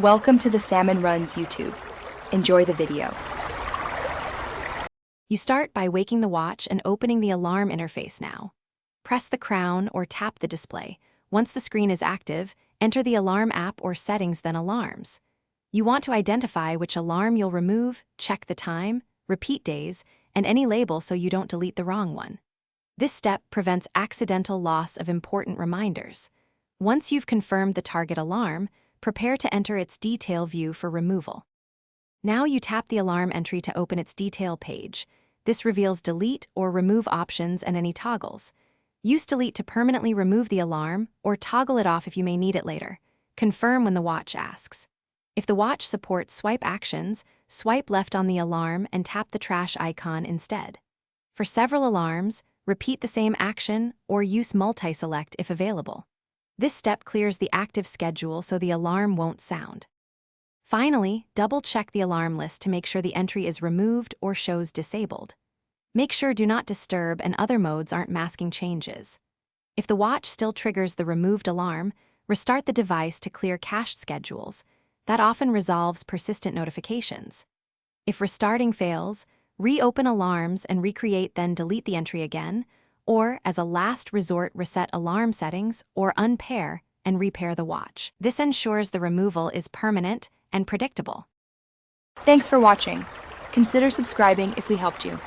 Welcome to the Salmon Runs YouTube. Enjoy the video. You start by waking the watch and opening the alarm interface now. Press the crown or tap the display. Once the screen is active, enter the alarm app or settings, then alarms. You want to identify which alarm you'll remove, check the time, repeat days, and any label so you don't delete the wrong one. This step prevents accidental loss of important reminders. Once you've confirmed the target alarm, prepare to enter its detail view for removal. Now you tap the alarm entry to open its detail page. This reveals delete or remove options and any toggles. Use delete to permanently remove the alarm or toggle it off if you may need it later. Confirm when the watch asks. If the watch supports swipe actions, swipe left on the alarm and tap the trash icon instead. For several alarms, repeat the same action or use multi-select if available. This step clears the active schedule so the alarm won't sound. Finally, double-check the alarm list to make sure the entry is removed or shows disabled. Make sure Do Not Disturb and other modes aren't masking changes. If the watch still triggers the removed alarm, restart the device to clear cached schedules. That often resolves persistent notifications. If restarting fails, reopen alarms and recreate, then delete the entry again, or as a last resort reset alarm settings or unpair and repair the watch. This ensures the removal is permanent and predictable. Thanks for watching. Consider subscribing if we helped you.